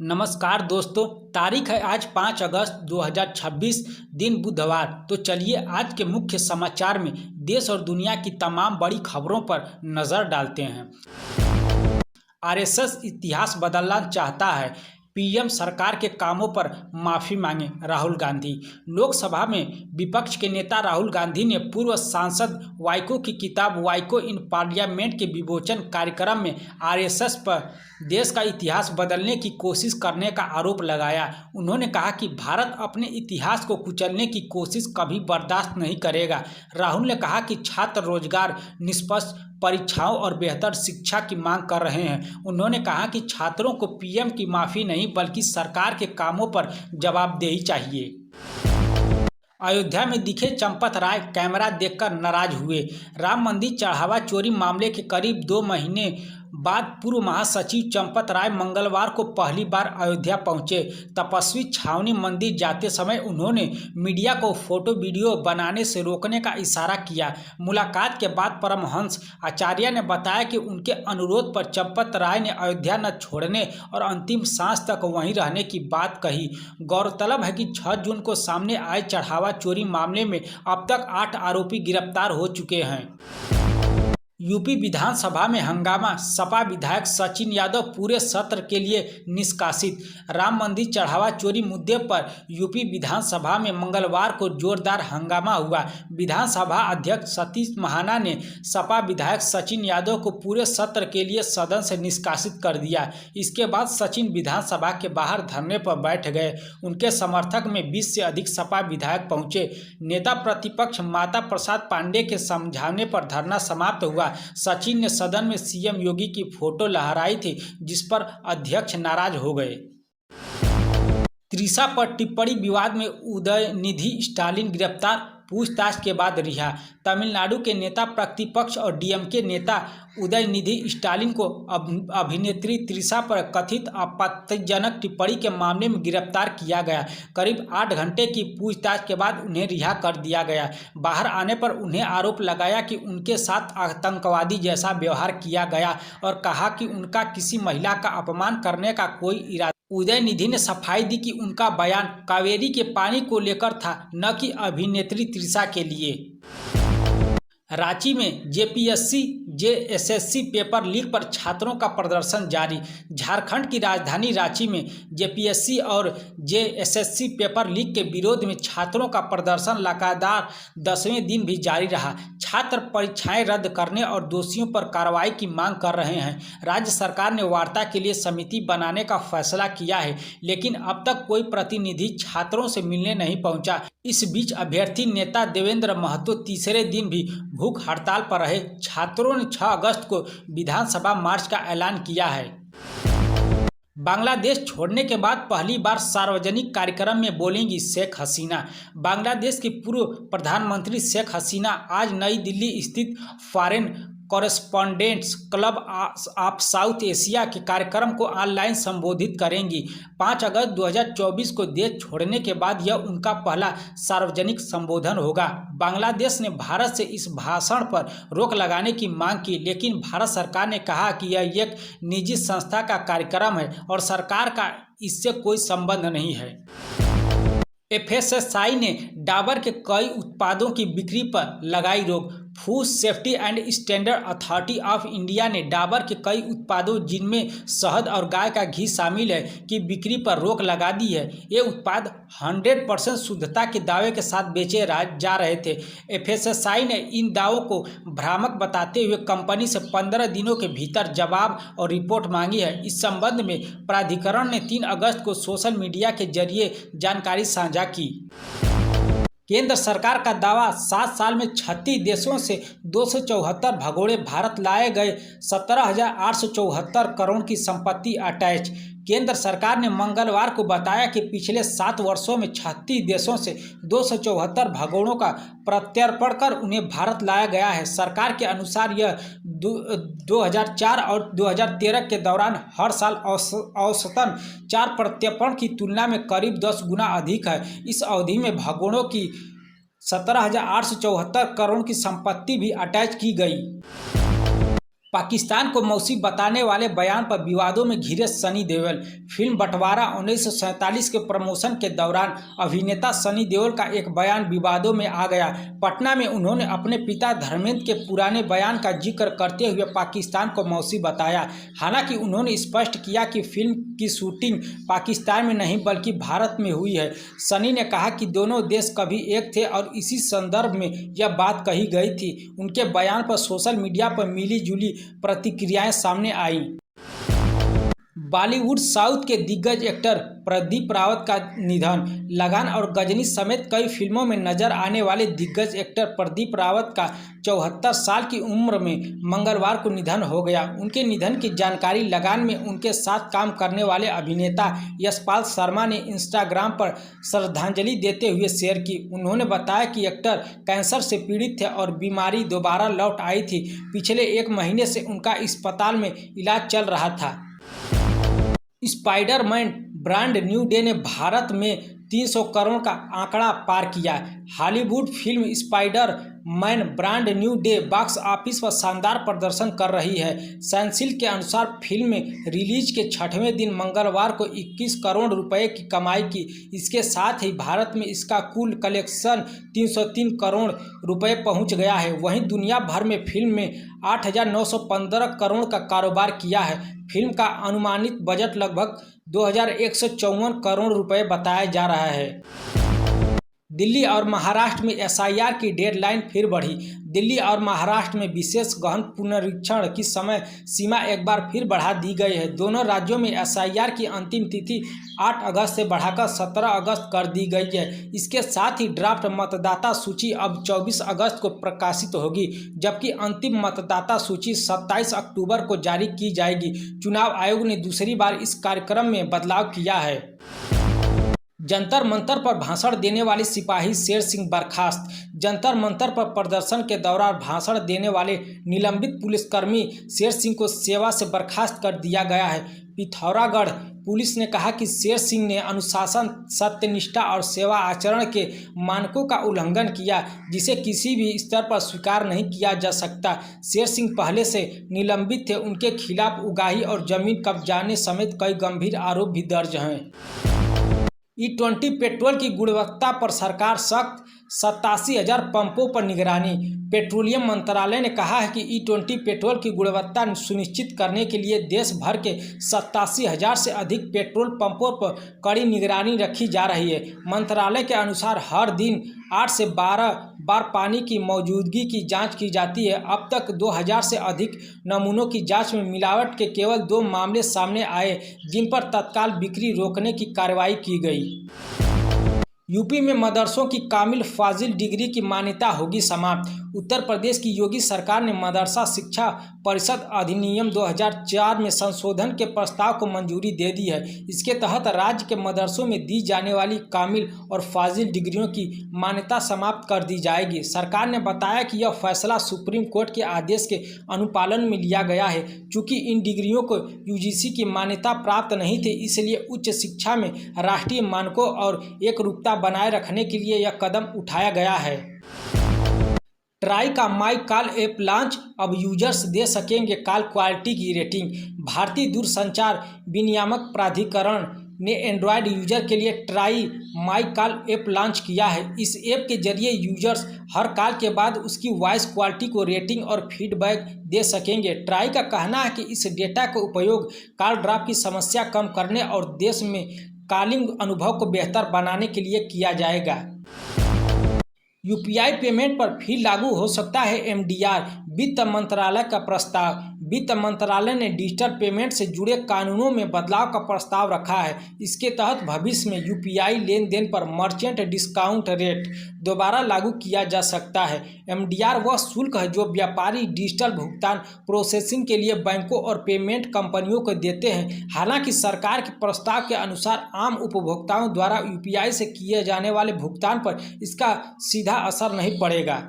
नमस्कार दोस्तों। तारीख है आज 5 अगस्त 2026, दिन बुधवार। तो चलिए आज के मुख्य समाचार में देश और दुनिया की तमाम बड़ी खबरों पर नज़र डालते हैं। आरएसएस इतिहास बदलना चाहता है, पीएम सरकार के कामों पर माफी मांगे राहुल गांधी। लोकसभा में विपक्ष के नेता राहुल गांधी ने पूर्व सांसद वाइको की किताब वाइको इन पार्लियामेंट के विमोचन कार्यक्रम में आरएसएस पर देश का इतिहास बदलने की कोशिश करने का आरोप लगाया। उन्होंने कहा कि भारत अपने इतिहास को कुचलने की कोशिश कभी बर्दाश्त नहीं करेगा। राहुल ने कहा कि छात्र रोजगार, निष्पक्ष परीक्षाओं और बेहतर शिक्षा की मांग कर रहे हैं। उन्होंने कहा कि छात्रों को पीएम की माफ़ी नहीं बल्कि सरकार के कामों पर जवाबदेही चाहिए। अयोध्या में दिखे चंपत राय कैमरा देखकर नाराज हुए। राम मंदिर चढ़ावा चोरी मामले के करीब 2 महीने बाद पूर्व महासचिव चंपत राय मंगलवार को पहली बार अयोध्या पहुंचे। तपस्वी छावनी मंदिर जाते समय उन्होंने मीडिया को फोटो वीडियो बनाने से रोकने का इशारा किया। मुलाकात के बाद परमहंस आचार्य ने बताया कि उनके अनुरोध पर चंपत राय ने अयोध्या न छोड़ने और अंतिम सांस तक वहीं रहने की बात कही। गौरतलब है कि 6 जून को सामने आए चढ़ावा चोरी मामले में अब तक 8 आरोपी गिरफ्तार हो चुके हैं। यूपी विधानसभा में हंगामा, सपा विधायक सचिन यादव पूरे सत्र के लिए निष्कासित। राम मंदिर चढ़ावा चोरी मुद्दे पर यूपी विधानसभा में मंगलवार को जोरदार हंगामा हुआ। विधानसभा अध्यक्ष सतीश महाना ने सपा विधायक सचिन यादव को पूरे सत्र के लिए सदन से निष्कासित कर दिया। इसके बाद सचिन विधानसभा के बाहर धरने पर बैठ गए। उनके समर्थक में 20 से अधिक सपा विधायक पहुंचे। नेता प्रतिपक्ष माता प्रसाद पांडेय के समझाने पर धरना समाप्त हुआ। सचिन ने सदन में सीएम योगी की फोटो लहराई थी, जिस पर अध्यक्ष नाराज हो गए। त्रिशा पर टिप्पणी विवाद में उदयनिधि स्टालिन गिरफ्तार, पूछताछ के बाद रिहा। तमिलनाडु के नेता प्रतिपक्ष और डीएमके नेता उदयनिधि स्टालिन को अभिनेत्री त्रिशा पर कथित आपत्तिजनक टिप्पणी के मामले में गिरफ्तार किया गया। करीब 8 घंटे की पूछताछ के बाद उन्हें रिहा कर दिया गया। बाहर आने पर उन्हें आरोप लगाया कि उनके साथ आतंकवादी जैसा व्यवहार किया गया और कहा कि उनका किसी महिला का अपमान करने का कोई इरादा। उदयनिधि ने सफाई दी कि उनका बयान कावेरी के पानी को लेकर था, न कि अभिनेत्री त्रिशा के लिए। रांची में जेपीएससी जेएसएससी पेपर लीक पर छात्रों का प्रदर्शन जारी। झारखंड की राजधानी रांची में जेपीएससी और जेएसएससी पेपर लीक के विरोध में छात्रों का प्रदर्शन लगातार 10वें दिन भी जारी रहा। छात्र परीक्षाएं रद्द करने और दोषियों पर कार्रवाई की मांग कर रहे हैं। राज्य सरकार ने वार्ता के लिए समिति बनाने का फैसला किया है, लेकिन अब तक कोई प्रतिनिधि छात्रों से मिलने नहीं पहुंचा। इस बीच अभ्यर्थी नेता देवेंद्र महतो तीसरे दिन भी भूख हड़ताल पर रहे। छात्रों ने 6 अगस्त को विधानसभा मार्च का ऐलान किया है। बांग्लादेश छोड़ने के बाद पहली बार सार्वजनिक कार्यक्रम में बोलेंगी शेख हसीना। बांग्लादेश की पूर्व प्रधानमंत्री शेख हसीना आज नई दिल्ली स्थित foreign correspondents club of south Asia के कार्यक्रम को ऑनलाइन संबोधित करेंगी। 5 अगस्त 2024 को देश छोड़ने के बाद यह उनका पहला सार्वजनिक संबोधन होगा। बांग्लादेश ने भारत से इस भाषण पर रोक लगाने की मांग की, लेकिन भारत सरकार ने कहा कि यह एक निजी संस्था का कार्यक्रम है और सरकार का इससे कोई संबंध नहीं है। एफएसएसआई ने डाबर के कई उत्पादों की बिक्री पर लगाई रोक। Food safety and standard authority of India ने डाबर के कई उत्पादों, जिनमें शहद और गाय का घी शामिल है, की बिक्री पर रोक लगा दी है। ये उत्पाद 100% शुद्धता के दावे के साथ बेचे जा रहे थे। एफएसएसआई ने इन दावों को भ्रामक बताते हुए कंपनी से 15 दिनों के भीतर जवाब और रिपोर्ट मांगी है। इस संबंध में प्राधिकरण ने 3 अगस्त को सोशल मीडिया के जरिए जानकारी साझा की। केंद्र सरकार का दावा, 7 साल में 36 देशों से 274 भगोड़े भारत लाए गए, 17,874 करोड़ की संपत्ति अटैच। केंद्र सरकार ने मंगलवार को बताया कि पिछले 7 वर्षों में 36 देशों से 274 भगोड़ों का प्रत्यर्पण कर उन्हें भारत लाया गया है। सरकार के अनुसार यह 2004 और 2013 के दौरान हर साल औसतन 4 प्रत्यर्पण की तुलना में करीब 10 गुना अधिक है। इस अवधि में भगोड़ों की 17,874 करोड़ की संपत्ति भी अटैच की गई। पाकिस्तान को मौसी बताने वाले बयान पर विवादों में घिरे सनी देओल। फिल्म बंटवारा 1947 के प्रमोशन के दौरान अभिनेता सनी देओल का एक बयान विवादों में आ गया। पटना में उन्होंने अपने पिता धर्मेंद्र के पुराने बयान का जिक्र करते हुए पाकिस्तान को मौसी बताया। हालांकि उन्होंने स्पष्ट किया कि फिल्म की शूटिंग पाकिस्तान में नहीं बल्कि भारत में हुई है। सनी ने कहा कि दोनों देश कभी एक थे और इसी संदर्भ में यह बात कही गई थी। उनके बयान पर सोशल मीडिया पर मिली जुली प्रतिक्रियाएं सामने आई। बॉलीवुड साउथ के दिग्गज एक्टर प्रदीप रावत का निधन। लगान और गजनी समेत कई फिल्मों में नजर आने वाले दिग्गज एक्टर प्रदीप रावत का 74 साल की उम्र में मंगलवार को निधन हो गया। उनके निधन की जानकारी लगान में उनके साथ काम करने वाले अभिनेता यशपाल शर्मा ने इंस्टाग्राम पर श्रद्धांजलि देते हुए शेयर की। उन्होंने बताया कि एक्टर कैंसर से पीड़ित थे और बीमारी दोबारा लौट आई थी। पिछले 1 महीने से उनका अस्पताल में इलाज चल रहा था। स्पाइडरमैन ब्रांड न्यू डे ने भारत में 300 करोड़ का आंकड़ा पार किया। Hollywood film Spiderman brand new day box office पर शानदार प्रदर्शन कर रही है। सैनसिल के अनुसार फिल्म में रिलीज के 6वें दिन मंगलवार को 21 करोड़ रुपए की कमाई की। इसके साथ ही भारत में इसका कुल कलेक्शन 303 करोड़ रुपए पहुंच गया है। वहीं दुनिया भर में फिल्म में 8,915 करोड़ का कारोबार किया है। फिल्म का अनुमानित बजट लगभग 2,154 करोड़ रुपए बताया जा रहा है। दिल्ली और महाराष्ट्र में एसआईआर की डेडलाइन फिर बढ़ी। दिल्ली और महाराष्ट्र में विशेष गहन पुनरीक्षण की समय सीमा एक बार फिर बढ़ा दी गई है। दोनों राज्यों में एसआईआर की अंतिम तिथि 8 अगस्त से बढ़ाकर 17 अगस्त कर दी गई है। इसके साथ ही ड्राफ्ट मतदाता सूची अब 24 अगस्त को प्रकाशित होगी, जबकि अंतिम मतदाता सूची 27 अक्टूबर को जारी की जाएगी। चुनाव आयोग ने दूसरी बार इस कार्यक्रम में बदलाव किया है। जंतर मंतर पर भाषण देने वाले सिपाही शेर सिंह बर्खास्त। जंतर मंतर पर प्रदर्शन के दौरान भाषण देने वाले निलंबित पुलिसकर्मी शेर सिंह को सेवा से बर्खास्त कर दिया गया है। पिथौरागढ़ पुलिस ने कहा कि शेर सिंह ने अनुशासन, सत्यनिष्ठा और सेवा आचरण के मानकों का उल्लंघन किया, जिसे किसी भी स्तर पर स्वीकार नहीं किया जा सकता। शेर सिंह पहले से निलंबित थे। उनके खिलाफ उगाही और जमीन कब्जाने समेत कई गंभीर आरोप भी दर्ज हैं। E20 पेट्रोल की गुणवत्ता पर सरकार सख्त। 87,000 पंपों पर निगरानी। पेट्रोलियम मंत्रालय ने कहा है कि E20 पेट्रोल की गुणवत्ता सुनिश्चित करने के लिए देश भर के 87,000 से अधिक पेट्रोल पंपों पर कड़ी निगरानी रखी जा रही है। मंत्रालय के अनुसार हर दिन 8 से 12 बार पानी की मौजूदगी की जांच की जाती है। अब तक 2,000 से अधिक नमूनों की जांच में मिलावट के केवल 2 मामले सामने आए, जिन पर तत्काल बिक्री रोकने की कार्रवाई की गई। यूपी में मदरसों की कामिल फाजिल डिग्री की मान्यता होगी समाप्त। उत्तर प्रदेश की योगी सरकार ने मदरसा शिक्षा परिषद अधिनियम 2004 में संशोधन के प्रस्ताव को मंजूरी दे दी है। इसके तहत राज्य के मदरसों में दी जाने वाली कामिल और फाजिल डिग्रियों की मान्यता समाप्त कर दी जाएगी। सरकार ने बताया कि यह फैसला सुप्रीम कोर्ट के आदेश के अनुपालन में लिया गया है। चूँकि इन डिग्रियों को यूजीसी की मान्यता प्राप्त नहीं थी, इसलिए उच्च शिक्षा में राष्ट्रीय मानकों और एकरूपता बनाए रखने के लिए यह कदम उठाया गया है। ट्राई का माई कॉल ऐप लॉन्च। अब यूजर्स दे सकेंगे कॉल क्वालिटी की रेटिंग। भारतीय दूरसंचार विनियामक प्राधिकरण ने एंड्रॉयड यूजर के लिए try my call app launch किया है। इस ऐप के जरिए यूजर्स हर कॉल के बाद उसकी वॉइस क्वालिटी को रेटिंग और फीडबैक दे सकेंगे। ट्राई का कहना है कि इस डेटा का उपयोग कॉल ड्रॉप की समस्या कम करने और देश में कॉलिंग अनुभव को बेहतर बनाने के लिए किया जाएगा। यूपीआई पेमेंट पर फिर लागू हो सकता है एमडीआर। वित्त मंत्रालय का प्रस्ताव। वित्त मंत्रालय ने डिजिटल पेमेंट से जुड़े कानूनों में बदलाव का प्रस्ताव रखा है। इसके तहत भविष्य में यूपीआई लेन देन पर मर्चेंट डिस्काउंट रेट दोबारा लागू किया जा सकता है। एमडीआर वह शुल्क है जो व्यापारी डिजिटल भुगतान प्रोसेसिंग के लिए बैंकों और पेमेंट कंपनियों को देते हैं। हालांकि सरकार के प्रस्ताव के अनुसार आम उपभोक्ताओं द्वारा यूपीआई से किए जाने वाले भुगतान पर इसका सीधा असर नहीं पड़ेगा।